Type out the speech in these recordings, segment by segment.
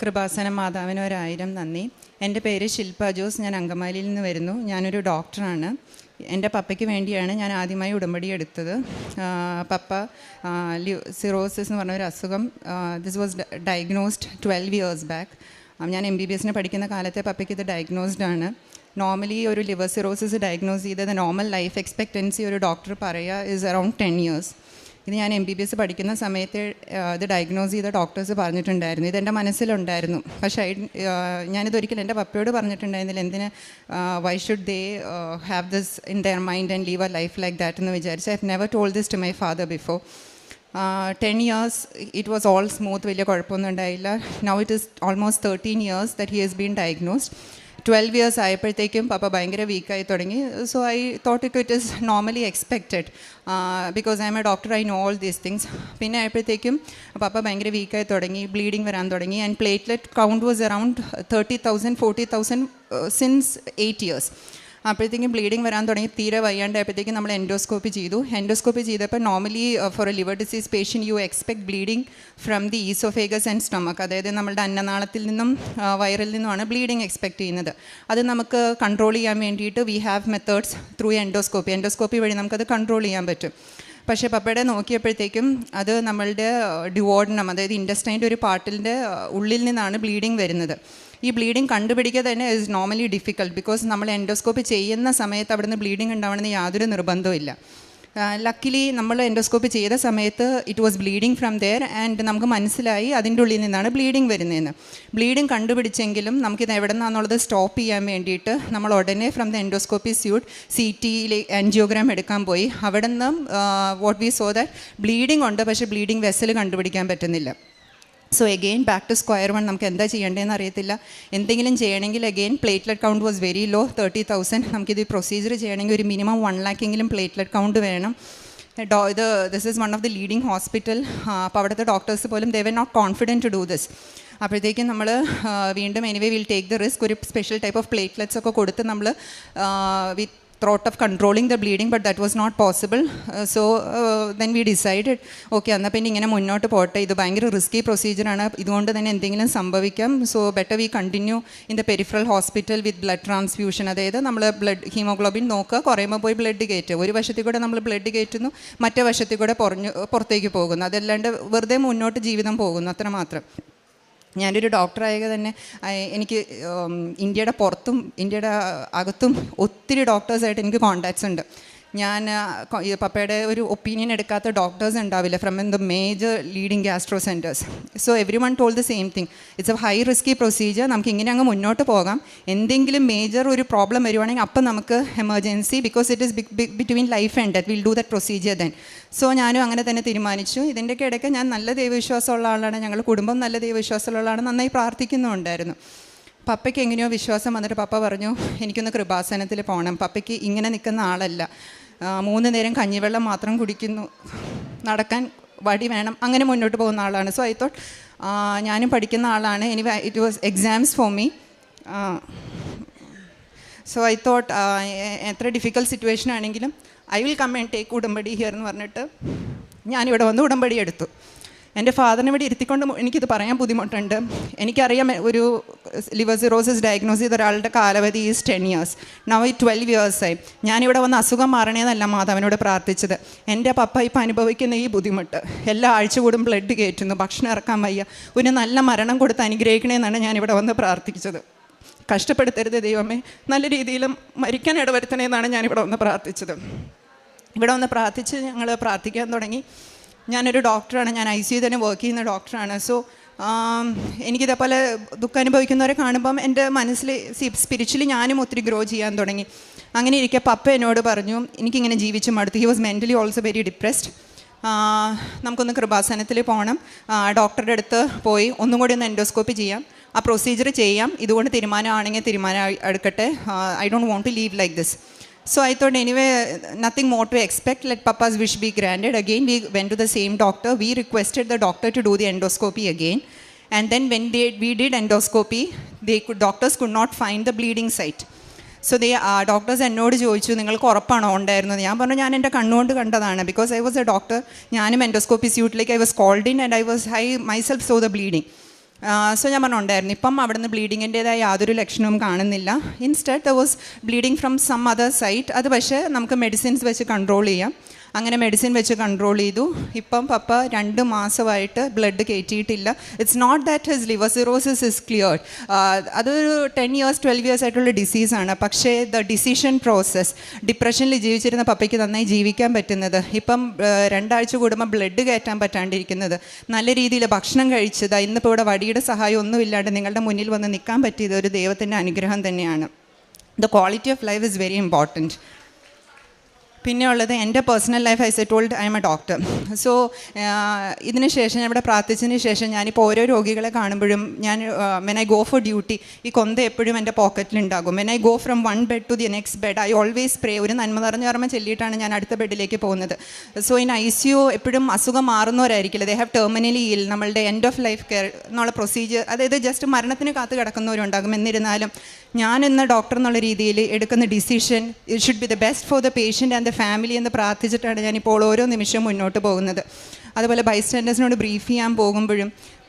കൃപാസന മാതാവിന് 1000 നന്ദി. എൻ്റെ പേര് ശില്പ ജോസ്. ഞാൻ അങ്കമാലിയിൽ നിന്ന് വരുന്നു. ഞാനൊരു ഡോക്ടറാണ്. എൻ്റെ പപ്പയ്ക്ക് വേണ്ടിയാണ് ഞാൻ ആദ്യമായി ഉടമ്പടി എടുത്തത്. പപ്പ സിറോസിസ് എന്ന് പറഞ്ഞൊരു അസുഖം, this was diagnosed 12 years back. ഞാൻ MBBS പഠിക്കുന്ന കാലത്തെ പപ്പയ്ക്ക് ഇത് ഡയഗ്നോസ്ഡ് ആണ്. നോർമലി ഒരു ലിവർ സിറോസിസ് ഡയഗ്നോസ് ചെയ്തത് നോർമൽ ലൈഫ് എക്സ്പെക്റ്റൻസി ഒരു ഡോക്ടർ പറയുക ഇസ് അറൗണ്ട് 10 years. ഇത് ഞാൻ MBBS പഠിക്കുന്ന സമയത്ത് ഇത് ഡയഗ്നോസ് ചെയ്ത ഡോക്ടേഴ്സ് പറഞ്ഞിട്ടുണ്ടായിരുന്നു. ഇതെൻ്റെ മനസ്സിലുണ്ടായിരുന്നു. പക്ഷേ ഞാനിതൊരിക്കലും എൻ്റെ പപ്പയോട് പറഞ്ഞിട്ടുണ്ടായിരുന്നില്ല. എന്തിന് why should they have this in their mind and leave a life like that എന്ന് വിചാരിച്ചു. I have never told this to my father before. 10 years it was all smooth, വലിയ കുഴപ്പമൊന്നും ഉണ്ടായില്ല. Now it is almost 13 years that he has been diagnosed. 12 years ആയപ്പോഴത്തേക്കും പപ്പ ഭയങ്കര വീക്കായി തുടങ്ങി. So I thought it is normally expected because I am a doctor, I know all these things. പിന്നെ ആയപ്പോഴത്തേക്കും പപ്പ ഭയങ്കര വീക്കായി തുടങ്ങി, ബ്ലീഡിങ് വരാൻ തുടങ്ങി. And platelet count was around 30,000 40,000 since 8 years. അപ്പോഴത്തേക്കും ബ്ലീഡിങ് വരാൻ തുടങ്ങി, തീരെ വയ്യാണ്ടായപ്പോഴത്തേക്കും നമ്മൾ എൻഡോസ്കോപ്പി ചെയ്തു. എൻഡോസ്കോപ്പി ചെയ്തപ്പോൾ normally for a liver disease patient you expect bleeding from the oesophagus and stomach, അതായത് നമ്മളുടെ അന്നനാളത്തിൽ നിന്നും വയറിൽ നിന്നുമാണ് ബ്ലീഡിങ് എക്സ്പെക്ട് ചെയ്യുന്നത്. അത് നമുക്ക് കൺട്രോൾ ചെയ്യാൻ വേണ്ടിയിട്ട് we have methods through endoscopy വഴി നമുക്കത് കൺട്രോൾ ചെയ്യാൻ പറ്റും. പക്ഷേ പപ്പയുടെ നോക്കിയപ്പോഴത്തേക്കും അത് നമ്മളുടെ ഡ്യുവോഡനം, അതായത് ഇൻഡസ്റ്റൈൻ്റെ ഒരു പാർട്ടിൻ്റെ ഉള്ളിൽ നിന്നാണ് ബ്ലീഡിങ് വരുന്നത്. ഈ ബ്ലീഡിങ് കണ്ടുപിടിക്കുക തന്നെ ഇസ് നോർമലി ഡിഫിക്കൾട്ട് ബിക്കോസ് നമ്മൾ എൻഡോസ്കോപ്പി ചെയ്യുന്ന സമയത്ത് അവിടുന്ന് ബ്ലീഡിങ് ഉണ്ടാവണമെന്ന് യാതൊരു നിർബന്ധവും ഇല്ല. ലക്കിലി നമ്മൾ എൻഡോസ്കോപ്പി ചെയ്ത സമയത്ത് it was bleeding from there and നമുക്ക് മനസ്സിലായി അതിൻ്റെ ഉള്ളിൽ നിന്നാണ് ബ്ലീഡിങ് വരുന്നതെന്ന്. ബ്ലീഡിങ് കണ്ടുപിടിച്ചെങ്കിലും നമുക്കിത് എവിടെ നിന്നാണെന്നുള്ളത് സ്റ്റോപ്പ് ചെയ്യാൻ വേണ്ടിയിട്ട് നമ്മൾ ഉടനെ from the endoscopy suite CT angiogram എടുക്കാൻ പോയി. അവിടെ നിന്ന് what we saw that bleeding ഉണ്ട്, പക്ഷേ ബ്ലീഡിങ് വെസൽ കണ്ടുപിടിക്കാൻ പറ്റുന്നില്ല. So again back to square one. നമുക്ക് എന്താ ചെയ്യേണ്ടതെന്ന് അറിയത്തില്ല. എന്തെങ്കിലും ചെയ്യണമെങ്കിൽ again platelet count was very low, 30,000. നമുക്കിത് പ്രൊസീജിയർ ചെയ്യണമെങ്കിൽ ഒരു മിനിമം 1 lakh പ്ലേറ്റ്ലെറ്റ് കൗണ്ട് വേണം. This is one of the leading hospital. അപ്പോൾ അവിടുത്തെ ഡോക്ടേഴ്സ് പോലും they were not confident to do this. അപ്പോഴത്തേക്കും നമ്മൾ വീണ്ടും anyway will take the risk. ഒരു സ്പെഷ്യൽ ടൈപ്പ് ഓഫ് പ്ലേറ്റ്ലെറ്റ്സ് ഒക്കെ കൊടുത്ത് നമ്മൾ വിത്ത് thought of controlling the bleeding, but that was not possible. So then we decided okay, എന്നാൽ പിന്നെ ഇങ്ങനെ മുന്നോട്ട് പോട്ടെ, ഇത് ഭയങ്കര റിസ്കി പ്രൊസീജിയറാണ്, ഇതുകൊണ്ട് തന്നെ എന്തെങ്കിലും സംഭവിക്കാം. So better V continue in the peripheral hospital with blood transfusion. അതായത് നമ്മൾ ബ്ലഡ് ഹീമോഗ്ലോബിൻ നോക്കുക, കുറയുമ്പോൾ പോയി ബ്ലഡ് കയറ്റുക. ഒരു വശത്തിൽ കൂടെ നമ്മൾ ബ്ലഡ് കയറ്റുന്നു, മറ്റേ വശത്തിൽ കൂടെ പുറത്തേക്ക് പോകുന്നു. അതല്ലാണ്ട് വെറുതെ മുന്നോട്ട് ജീവിതം പോകുന്നു, അത്രമാത്രം. ഞാനൊരു ഡോക്ടറായത് തന്നെ എനിക്ക് ഇന്ത്യയുടെ പുറത്തും ഇന്ത്യയുടെ അകത്തും ഒത്തിരി ഡോക്ടേഴ്സായിട്ട് എനിക്ക് കോൺടാക്ട്സ് ഉണ്ട്. ഞാൻ പപ്പയുടെ ഒരു ഒപ്പീനിയൻ എടുക്കാത്ത ഡോക്ടേഴ്സ് ഉണ്ടാവില്ല from the major leading gastro centres. So every one told the same thing, it's A high risky procedure. നമുക്ക് ഇങ്ങനെ അങ്ങ് മുന്നോട്ട് പോകാം. എന്തെങ്കിലും മേജർ ഒരു പ്രോബ്ലം വരുവാണെങ്കിൽ അപ്പം നമുക്ക് emergency, because it is between life and death, will do that procedure then. So ഞാനും അങ്ങനെ തന്നെ തീരുമാനിച്ചു. ഇതിൻ്റെയൊക്കെ ഇടയ്ക്ക് ഞാൻ നല്ല ദൈവവിശ്വാസമുള്ള ആളാണ്, ഞങ്ങളുടെ കുടുംബം നല്ല ദൈവവിശ്വാസമുള്ള ആളാണ്, നന്നായി പ്രാർത്ഥിക്കുന്നുണ്ടായിരുന്നു. പപ്പയ്ക്ക് എങ്ങനെയോ വിശ്വാസം വന്നിട്ട് പപ്പ പറഞ്ഞു എനിക്കൊന്ന് കൃപാസനത്തിൽ പോകണം. പപ്പയ്ക്ക് ഇങ്ങനെ നിൽക്കുന്ന ആളല്ല, 3 നേരം കഞ്ഞിവെള്ളം മാത്രം കുടിക്കുന്നു, നടക്കാൻ വടി വേണം, അങ്ങനെ മുന്നോട്ട് പോകുന്ന ആളാണ്. സോ ഐ തോട്ട് ഞാനും പഠിക്കുന്ന ആളാണ്. Anyway it was exams for me. So I thought എത്ര ഡിഫിക്കൽട്ട് സിറ്റുവേഷൻ ആണെങ്കിലും I will come and take ഉടമ്പടി ഹിയർ എന്ന് പറഞ്ഞിട്ട് ഞാനിവിടെ വന്ന് ഉടമ്പടി എടുത്തു. എൻ്റെ ഫാദറിനെ ഇവിടെ ഇരുത്തിക്കൊണ്ട് എനിക്കിത് പറയാൻ ബുദ്ധിമുട്ടുണ്ട്. എനിക്കറിയാം ഒരു ലിവർ സിറോസിസ് ഡയഗ്നോസ് ചെയ്ത ഒരാളുടെ കാലാവധി ഈസ് 10 years. നൗ 12 years ആയി. ഞാനിവിടെ വന്ന് അസുഖം മാറണേന്നല്ല മാതാവിനോട് പ്രാർത്ഥിച്ചത്. എൻ്റെ പപ്പ ഇപ്പം അനുഭവിക്കുന്ന ഈ ബുദ്ധിമുട്ട്, എല്ലാ ആഴ്ച കൂടും ബ്ലഡ് കയറ്റുന്നു, ഭക്ഷണം ഇറക്കാൻ വയ്യ, ഒരു നല്ല മരണം കൊടുത്ത് അനുഗ്രഹിക്കണേന്നാണ് ഞാനിവിടെ വന്ന് പ്രാർത്ഥിച്ചത്. കഷ്ടപ്പെടുത്തരുത് ദൈവമേ, നല്ല രീതിയിൽ മരിക്കാൻ ഇടവരുത്തണേന്നാണ് ഞാനിവിടെ വന്ന് പ്രാർത്ഥിച്ചത്. ഇവിടെ വന്ന് പ്രാർത്ഥിച്ച് ഞങ്ങൾ പ്രാർത്ഥിക്കാൻ തുടങ്ങി. ഞാനൊരു ഡോക്ടറാണ്, ഞാൻ ICU തന്നെ വർക്ക് ചെയ്യുന്ന ഡോക്ടറാണ്. സോ എനിക്കിതേപോലെ ദുഃഖം അനുഭവിക്കുന്നവരെ കാണുമ്പം എൻ്റെ മനസ്സിൽ സ്പിരിച്വലി ഞാനും ഒത്തിരി ഗ്രോ ചെയ്യാൻ തുടങ്ങി. അങ്ങനെ ഇരിക്കെ പപ്പ എന്നോട് പറഞ്ഞു എനിക്കിങ്ങനെ ജീവിച്ചു മടുത്തു. He was mentally also very depressed. നമുക്കൊന്ന് കൃപാസനത്തിൽ പോകണം, ഡോക്ടറുടെ അടുത്ത് പോയി ഒന്നും കൂടി ഒന്ന് എൻഡോസ്കോപ്പി ചെയ്യാം, ആ പ്രൊസീജിയർ ചെയ്യാം, ഇതുകൊണ്ട് തീരുമാനമാണെങ്കിൽ തീരുമാനം എടുക്കട്ടെ, I don't want to leave like this. So I thought anyway, nothing more to expect, let Papa's wish be granted. Again we went to the same doctor. We requested the doctor to do the endoscopy again. And then when we did endoscopy, doctors could not find the bleeding site. So doctors എന്നോട് ചോദിച്ചു നിങ്ങൾക്ക് ഉറപ്പാണോ ഉണ്ടായിരുന്നത്? ഞാൻ പറഞ്ഞു ഞാൻ എൻ്റെ കണ്ണുകൊണ്ട് കണ്ടതാണ്, because I was a doctor. ഞാനും എൻഡോസ്കോപ്പി സ്യൂട്ടിലേക്ക് I was called in and I myself saw the bleeding. So ഞാൻ പറഞ്ഞിട്ടുണ്ടായിരുന്നു ഇപ്പം അവിടെ നിന്ന് ബ്ലീഡിങ്ങിൻ്റേതായ യാതൊരു ലക്ഷണവും കാണുന്നില്ല. Instead the was bleeding from some other site. അത് പക്ഷേ നമുക്ക് മെഡിസിൻസ് വെച്ച് കൺട്രോൾ ചെയ്യാം. അങ്ങനെ മെഡിസിൻ വെച്ച് കൺട്രോൾ ചെയ്തു. ഇപ്പം പപ്പ 2 മാസമായിട്ട് ബ്ലഡ് കയറ്റിയിട്ടില്ല. It's not that his liver cirrhosis is cleared. അതൊരു 10 years 12 years ആയിട്ടുള്ള ഡിസീസാണ്. പക്ഷേ ദ ഡിസിഷൻ പ്രോസസ്സ്, ഡിപ്രഷനിൽ ജീവിച്ചിരുന്ന പപ്പയ്ക്ക് നന്നായി ജീവിക്കാൻ പറ്റുന്നത്, ഇപ്പം 2 ആഴ്ച കൂടുമ്പോൾ ബ്ലഡ് കയറ്റാൻ പറ്റാണ്ടിരിക്കുന്നത്, നല്ല രീതിയിൽ ഭക്ഷണം കഴിച്ചത്, ഇന്നിപ്പോൾ ഇവിടെ വടിയുടെ സഹായം ഒന്നുമില്ലാണ്ട് നിങ്ങളുടെ മുന്നിൽ വന്ന് നിൽക്കാൻ പറ്റിയത് ഒരു ദൈവത്തിൻ്റെ അനുഗ്രഹം തന്നെയാണ്. The quality of life is very important. പിന്നെ ഉള്ളത് എൻ്റെ personal life. I A told I am a doctor. So ഇതിന് ശേഷം ഞാൻ ഇവിടെ പ്രാർത്ഥിച്ചതിന് ശേഷം ഞാനിപ്പോൾ ഓരോ രോഗികളെ കാണുമ്പോഴും ഞാൻ when I go for duty ഈ കൊന്ത എപ്പോഴും എൻ്റെ പോക്കറ്റിലുണ്ടാകും. When I go from one bed to the next bed I always pray. ഒരു നന്മ നിറഞ്ഞ കർമ്മം ചൊല്ലിയിട്ടാണ് ഞാൻ അടുത്ത ബെഡിലേക്ക് പോകുന്നത്. സോ ഇൻ ICU എപ്പോഴും അസുഖം മാറുന്നവരായിരിക്കില്ല. ദേ ഹാവ് ടെർമിനലി ഇൽ, നമ്മളുടെ എൻഡ് ഓഫ് ലൈഫ് കെയർ എന്നുള്ള പ്രൊസീജിയർ, അതായത് ജസ്റ്റ് മരണത്തിന് കാത്ത് കിടക്കുന്നവരുണ്ടാകും. എന്നിരുന്നാലും ഞാൻ ഇന്ന് ഡോക്ടർ എന്നുള്ള രീതിയിൽ എടുക്കുന്ന decision it should be the best for the patient and the family എന്ന് പ്രാർത്ഥിച്ചിട്ടാണ് ഞാനിപ്പോൾ ഓരോ നിമിഷവും മുന്നോട്ട് പോകുന്നത്. അതുപോലെ ബൈസ്റ്റാൻഡേഴ്സിനോട് ബ്രീഫ് ചെയ്യാൻ പോകുമ്പോഴും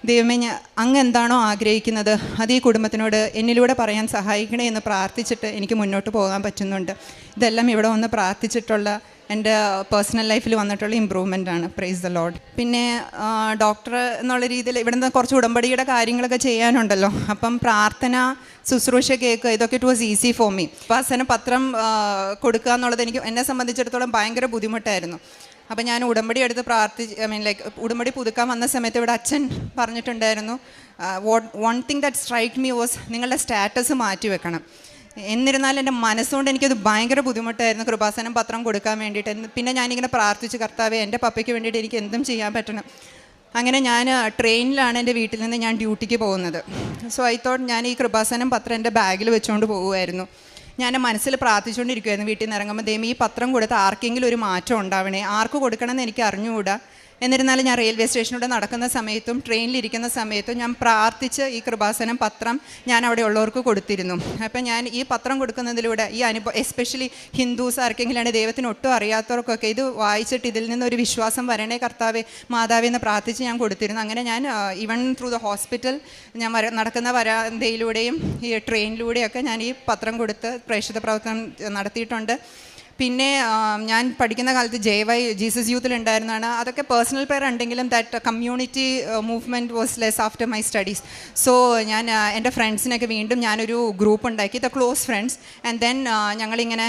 ദൈവമേ അങ്ങ് എന്താണോ ആഗ്രഹിക്കുന്നത് അത് ഈ കുടുംബത്തിനോട് എന്നിലൂടെ പറയാൻ സഹായിക്കണേ എന്ന് പ്രാർത്ഥിച്ചിട്ട് എനിക്ക് മുന്നോട്ട് പോകാൻ പറ്റുന്നുണ്ട്. ഇതെല്ലാം ഇവിടെ വന്ന് പ്രാർത്ഥിച്ചിട്ടുള്ള എൻ്റെ പേഴ്സണൽ ലൈഫിൽ വന്നിട്ടുള്ള ഇമ്പ്രൂവ്മെൻ്റ് ആണ്. Praise the Lord. പിന്നെ ഡോക്ടർ എന്നുള്ള രീതിയിൽ ഇവിടെ നിന്ന് കുറച്ച് ഉടമ്പടിയുടെ കാര്യങ്ങളൊക്കെ ചെയ്യാനുണ്ടല്ലോ. അപ്പം പ്രാർത്ഥന, ശുശ്രൂഷ കേൾക്കുക, ഇതൊക്കെ it was easy for me. ഉപാസന പത്രം കൊടുക്കുക എന്നുള്ളത് എന്നെ സംബന്ധിച്ചിടത്തോളം ഭയങ്കര ബുദ്ധിമുട്ടായിരുന്നു. അപ്പം ഞാൻ ഉടമ്പടി എടുത്ത് ഉടമ്പടി പുതുക്കാൻ വന്ന സമയത്ത് ഇവിടെ അച്ഛൻ പറഞ്ഞിട്ടുണ്ടായിരുന്നു, one thing that strike me was നിങ്ങളുടെ സ്റ്റാറ്റസ് മാറ്റി വെക്കണം. എന്നിരുന്നാലും എൻ്റെ മനസ്സുകൊണ്ട് എനിക്കത് ഭയങ്കര ബുദ്ധിമുട്ടായിരുന്നു കൃപാസനം പത്രം കൊടുക്കാൻ വേണ്ടിയിട്ട്. പിന്നെ ഞാനിങ്ങനെ പ്രാർത്ഥിച്ച്, കർത്താവേ എൻ്റെ പപ്പയ്ക്ക് വേണ്ടിയിട്ട് എനിക്ക് എന്തും ചെയ്യാൻ പറ്റണം. അങ്ങനെ ഞാൻ ട്രെയിനിലാണ് എൻ്റെ വീട്ടിൽ നിന്ന് ഞാൻ ഡ്യൂട്ടിക്ക് പോകുന്നത്. സോ ഐ തോട്ട് ഞാൻ ഈ കൃപാസനം പത്രം എൻ്റെ ബാഗിൽ വെച്ചുകൊണ്ട് പോകുമായിരുന്നു. ഞാൻ മനസ്സിൽ പ്രാർത്ഥിച്ചുകൊണ്ടിരിക്കുമായിരുന്നു വീട്ടിൽ നിന്ന് ഇറങ്ങുമ്പോൾ, ദൈവമേ ഈ പത്രം കൊടുത്ത് ആർക്കെങ്കിലും ഒരു മാറ്റം ഉണ്ടാവണേ. ആർക്ക് കൊടുക്കണമെന്ന് എനിക്ക് അറിഞ്ഞുകൂടാ. എന്നിരുന്നാലും ഞാൻ റെയിൽവേ സ്റ്റേഷനിലൂടെ നടക്കുന്ന സമയത്തും ട്രെയിനിലിരിക്കുന്ന സമയത്തും ഞാൻ പ്രാർത്ഥിച്ച് ഈ കൃപാസനം പത്രം ഞാൻ അവിടെ ഉള്ളവർക്ക് കൊടുത്തിരുന്നു. അപ്പം ഞാൻ ഈ പത്രം കൊടുക്കുന്നതിലൂടെ ഈ അനുഭവം, എസ്പെഷ്യലി ഹിന്ദുസ് ആർക്കെങ്കിലാണ് ദൈവത്തിന് ഒട്ടും അറിയാത്തവർക്കൊക്കെ ഇത് വായിച്ചിട്ട് ഇതിൽ നിന്നൊരു വിശ്വാസം വരണേ കർത്താവേ മാതാവേ എന്ന് പ്രാർത്ഥിച്ച് ഞാൻ കൊടുത്തിരുന്നു. അങ്ങനെ ഞാൻ ഈവൻ ത്രൂ ദ ഹോസ്പിറ്റൽ ഞാൻ നടക്കുന്ന വരാന്തയിലൂടെയും ഈ ട്രെയിനിലൂടെയൊക്കെ ഞാൻ ഈ പത്രം കൊടുത്ത് പ്രേക്ഷിത പ്രവർത്തനം നടത്തിയിട്ടുണ്ട്. പിന്നെ ഞാൻ പഠിക്കുന്ന കാലത്ത് JY ജീസസ് യൂത്തിലുണ്ടായിരുന്നതാണ്. അതൊക്കെ പേഴ്സണൽ പ്രെയർ ഉണ്ടെങ്കിലും that community movement was less after my studies. So ഞാൻ എൻ്റെ ഫ്രണ്ട്സിനൊക്കെ വീണ്ടും ഞാനൊരു ഗ്രൂപ്പ് ഉണ്ടാക്കി, the close friends. And then ഞങ്ങളിങ്ങനെ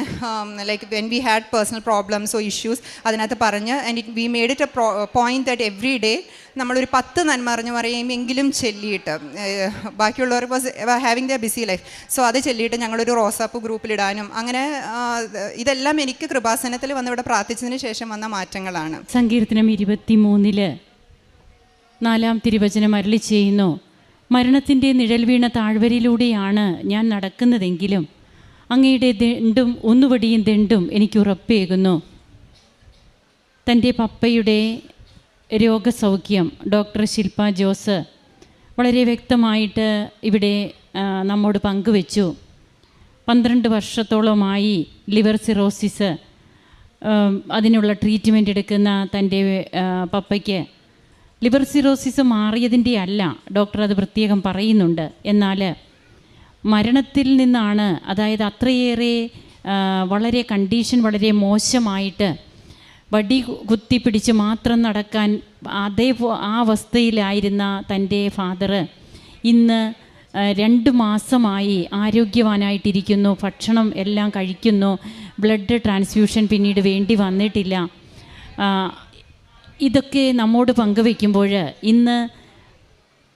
like when we had personal problems or issues അതിനകത്ത് പറഞ്ഞ് and we made it a point that every day നമ്മളൊരു 10 നന്മ അറിഞ്ഞു പറയുമെങ്കിലും ചൊല്ലിയിട്ട്, ബാക്കിയുള്ളവർ was having the busy life. So അത് ചൊല്ലിയിട്ട് ഞങ്ങളൊരു റോസാപ്പ് ഗ്രൂപ്പിലിടാനും അങ്ങനെ ഇതെല്ലാം എനിക്ക് കൃപാസനത്തിൽ വന്ന് ഇവിടെ പ്രാർത്ഥിച്ചതിന് ശേഷം വന്ന മാറ്റങ്ങളാണ്. സങ്കീർത്തനം 23 4 തിരുവചനം അരുളി ചെയ്യുന്നു, മരണത്തിൻ്റെ നിഴൽ വീണ താഴ്വരയിലൂടെയാണ് ഞാൻ നടക്കുന്നതെങ്കിലും അങ്ങയുടെ ദണ്ടും ഒന്നുവടിയും ദണ്ടും എനിക്ക് ഉറപ്പേകുന്നു. തൻ്റെ പപ്പയുടെ രോഗസൗഖ്യം ഡോക്ടർ ശില്പ ജോസ് വളരെ വ്യക്തമായിട്ട് ഇവിടെ നമ്മോട് പങ്കുവച്ചു. 12 വർഷത്തോളമായി ലിവർ സിറോസിസ്, അതിനുള്ള ട്രീറ്റ്മെൻറ്റ് എടുക്കുന്ന തൻ്റെ പപ്പയ്ക്ക് ലിവർ സിറോസിസ് മാറിയതിൻ്റെ അല്ല, ഡോക്ടർ അത് പ്രത്യേകം പറയുന്നുണ്ട്. എന്നാൽ മരണത്തിൽ നിന്നാണ്, അതായത് അത്രയേറെ വളരെ കണ്ടീഷൻ വളരെ മോശമായിട്ട് വടി കുത്തിപ്പിടിച്ച് മാത്രം നടക്കാൻ ആ അവസ്ഥയിലായിരുന്ന തൻ്റെ ഫാദറ് ഇന്ന് 2 മാസമായി ആരോഗ്യവാനായിട്ടിരിക്കുന്നു. ഭക്ഷണം എല്ലാം കഴിക്കുന്നു. ബ്ലഡ് ട്രാൻസ്ഫ്യൂഷൻ പിന്നീട് വേണ്ടി വന്നിട്ടില്ല. ഇതൊക്കെ നമ്മോട് പങ്കുവെക്കുമ്പോൾ ഇന്ന്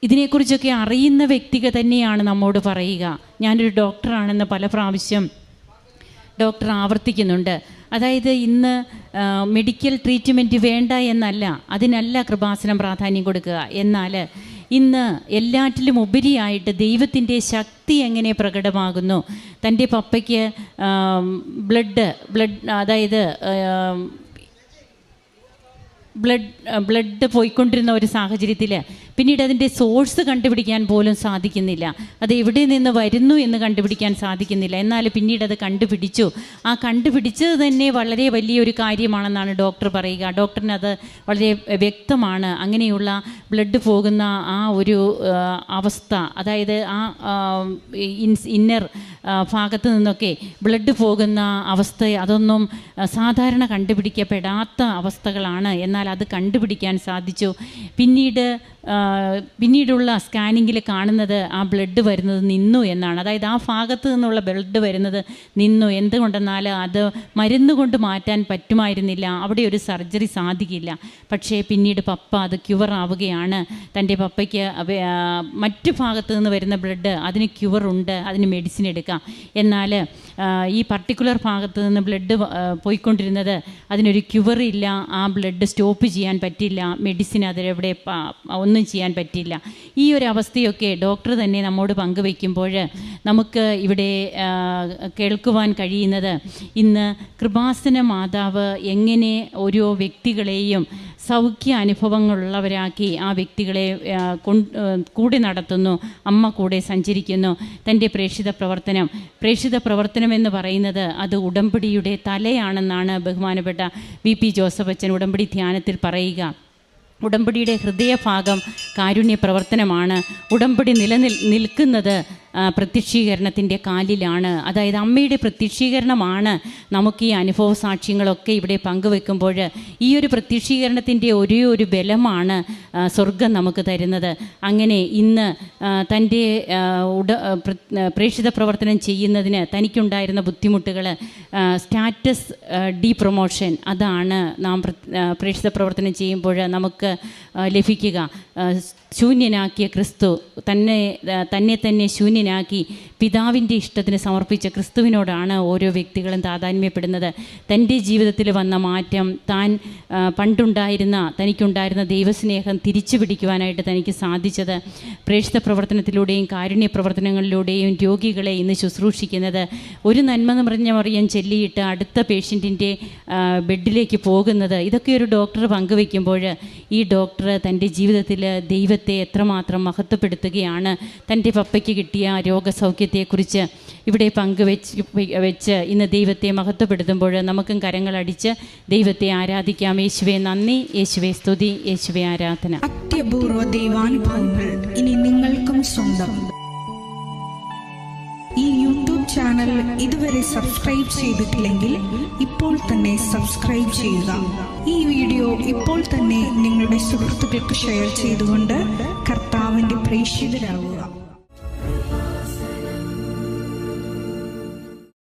ഇതിനെക്കുറിച്ചൊക്കെ അറിയുന്ന വ്യക്തികൾ തന്നെയാണ് നമ്മോട് പറയുക. ഞാനൊരു ഡോക്ടറാണെന്ന് പല പ്രാവശ്യം ഡോക്ടർ ആവർത്തിക്കുന്നുണ്ട്. അതായത് ഇന്ന് മെഡിക്കൽ ട്രീറ്റ്മെൻറ്റ് വേണ്ട എന്നല്ല, അതിനല്ല കൃപാസനം പ്രാധാന്യം കൊടുക്കുക. എന്നാൽ ഇന്ന് എല്ലാറ്റിലും ഉപരിയായിട്ട് ദൈവത്തിൻ്റെ ശക്തി എങ്ങനെ പ്രകടമാകുന്നു. തൻ്റെ പപ്പയ്ക്ക് ബ്ലഡ് അതായത് ബ്ലഡ് പോയിക്കൊണ്ടിരുന്ന ഒരു സാഹചര്യത്തിൽ പിന്നീട് അതിൻ്റെ സോഴ്സ് കണ്ടുപിടിക്കാൻ പോലും സാധിക്കുന്നില്ല. അത് എവിടെ നിന്ന് വരുന്നു എന്ന് കണ്ടുപിടിക്കാൻ സാധിക്കുന്നില്ല. എന്നാൽ പിന്നീട് അത് കണ്ടുപിടിച്ചു. ആ കണ്ടുപിടിച്ചത് തന്നെ വളരെ വലിയൊരു കാര്യമാണെന്നാണ് ഡോക്ടർ പറയുക. ഡോക്ടറിന് അത് വളരെ വ്യക്തമാണ്. അങ്ങനെയുള്ള ബ്ലഡ് പോകുന്ന ആ ഒരു അവസ്ഥ, അതായത് ആ ഇന്നർ ഭാഗത്ത് നിന്നൊക്കെ ബ്ലഡ് പോകുന്ന അവസ്ഥ, അതൊന്നും സാധാരണ കണ്ടുപിടിക്കപ്പെടാത്ത അവസ്ഥകളാണ്. എന്നാൽ അത് കണ്ടുപിടിക്കാൻ സാധിച്ചു. പിന്നീടുള്ള സ്കാനിങ്ങിൽ കാണുന്നത് ആ ബ്ലഡ് വരുന്നത് നിന്നു എന്നാണ്. അതായത് ആ ഭാഗത്ത് നിന്നുള്ള ബ്ലഡ് വരുന്നത് നിന്നു. എന്തുകൊണ്ടെന്നാൽ അത് മരുന്ന് കൊണ്ട് മാറ്റാൻ പറ്റുമായിരുന്നില്ല. അവിടെ ഒരു സർജറി സാധിക്കില്ല. പക്ഷേ പിന്നീട് പപ്പ അത് ക്യൂർ ആവുകയാണ്. തൻ്റെ പപ്പയ്ക്ക് മറ്റു ഭാഗത്ത് നിന്ന് വരുന്ന ബ്ലഡ് അതിന് ക്യൂറുണ്ട്, അതിന് മെഡിസിൻ എടുക്കാം. എന്നാൽ ഈ പർട്ടിക്കുലർ ഭാഗത്ത് നിന്ന് ബ്ലഡ് പോയിക്കൊണ്ടിരുന്നത് അതിനൊരു ക്യൂറില്ല. ആ ബ്ലഡ് സ്റ്റോപ്പ് ചെയ്യാൻ പറ്റില്ല. മെഡിസിൻ അതിലെവിടെ ഒന്നും ചെയ്യാൻ പറ്റില്ല. ഈ ഒരു അവസ്ഥയൊക്കെ ഡോക്ടർ തന്നെ നമ്മോട് പങ്കുവയ്ക്കുമ്പോൾ നമുക്ക് ഇവിടെ കേൾക്കുവാൻ കഴിയുന്നത്, ഇന്ന് കൃപാസന മാതാവ് എങ്ങനെ ഓരോ വ്യക്തികളെയും സൗഖ്യ അനുഭവങ്ങളുള്ളവരാക്കി ആ വ്യക്തികളെ കൂടെ നടത്തുന്നു. അമ്മ കൂടെ സഞ്ചരിക്കുന്നു. തൻ്റെ പ്രേക്ഷിത പ്രവർത്തനം എന്ന് പറയുന്നത് അത് ഉടമ്പടിയുടെ തലയാണെന്നാണ് ബഹുമാനപ്പെട്ട VP ജോസഫ് അച്ഛൻ ഉടമ്പടി ധ്യാനത്തിൽ പറയുക. ഉടമ്പടിയുടെ ഹൃദയഭാഗം കാരുണ്യ പ്രവർത്തനമാണ്. ഉടമ്പടി നിൽക്കുന്നത് പ്രത്യക്ഷീകരണത്തിൻ്റെ കാലിലാണ്. അതായത് അമ്മയുടെ പ്രത്യക്ഷീകരണമാണ് നമുക്ക് ഈ അനുഭവ സാക്ഷ്യങ്ങളൊക്കെ ഇവിടെ പങ്കുവെക്കുമ്പോൾ ഈ ഒരു പ്രത്യക്ഷീകരണത്തിൻ്റെ ഒരു ബലമാണ് സ്വർഗം നമുക്ക് തരുന്നത്. അങ്ങനെ ഇന്ന് തൻ്റെ പ്രേക്ഷിത പ്രവർത്തനം ചെയ്യുന്നതിന് തനിക്കുണ്ടായിരുന്ന ബുദ്ധിമുട്ടുകൾ, സ്റ്റാറ്റസ് ഡീപ്രൊമോഷൻ, അതാണ് നാം പ്രേക്ഷിത പ്രവർത്തനം ചെയ്യുമ്പോൾ നമുക്ക് ലഭിക്കുക. ശൂന്യനാക്കിയ ക്രിസ്തു തന്നെ ശൂന്യനാക്കി പിതാവിൻ്റെ ഇഷ്ടത്തിന് സമർപ്പിച്ച ക്രിസ്തുവിനോടാണ് ഓരോ വ്യക്തികളും താതാത്മ്യപ്പെടുന്നത്. തൻ്റെ ജീവിതത്തിൽ വന്ന മാറ്റം, തനിക്കുണ്ടായിരുന്ന ദൈവസ്നേഹം തിരിച്ചു പിടിക്കുവാനായിട്ട് തനിക്ക് സാധിച്ചത് പ്രേക്ഷിത പ്രവർത്തനത്തിലൂടെയും കാരുണ്യ പ്രവർത്തനങ്ങളിലൂടെയും രോഗികളെ ഇന്ന് ശുശ്രൂഷിക്കുന്നത്, ഒരു നന്മ നിറഞ്ഞ മറിയം ചൊല്ലിയിട്ട് അടുത്ത പേഷ്യൻറ്റിൻ്റെ ബെഡിലേക്ക് പോകുന്നത്, ഇതൊക്കെ ഒരു ഡോക്ടർ പങ്കുവയ്ക്കുമ്പോൾ ഈ ഡോക്ടർ തൻ്റെ ജീവിതത്തിൽ ദൈവത്തെ എത്രമാത്രം മഹത്വപ്പെടുത്തുകയാണ്. തൻ്റെ പപ്പയ്ക്ക് കിട്ടിയ രോഗസൗഖ്യത്തെക്കുറിച്ച് ഇവിടെ പങ്കുവെച്ച് ഇന്ന് ദൈവത്തെ മഹത്വപ്പെടുത്തുമ്പോൾ നമുക്കും കരങ്ങളടിച്ച് ദൈവത്തെ ആരാധിക്കാം. യേശുവേ നന്ദി, യേശുവേ സ്തുതി, യേശുവേ ആരാധന. അത്യപൂർവ ദൈവാനുഭവങ്ങൾ ഇനി നിങ്ങൾക്കും സ്വന്തം. ഈ യൂട്യൂബ് ചാനൽ ഇതുവരെ സബ്സ്ക്രൈബ് ചെയ്തിട്ടില്ലെങ്കിൽ ഇപ്പോൾ തന്നെ സബ്സ്ക്രൈബ് ചെയ്യുക. ഈ വീഡിയോ ഇപ്പോൾ തന്നെ നിങ്ങളുടെ സുഹൃത്തുക്കൾക്ക് ഷെയർ ചെയ്തുകൊണ്ട് കർത്താവിൻ്റെ പ്രേക്ഷിതരാകുക.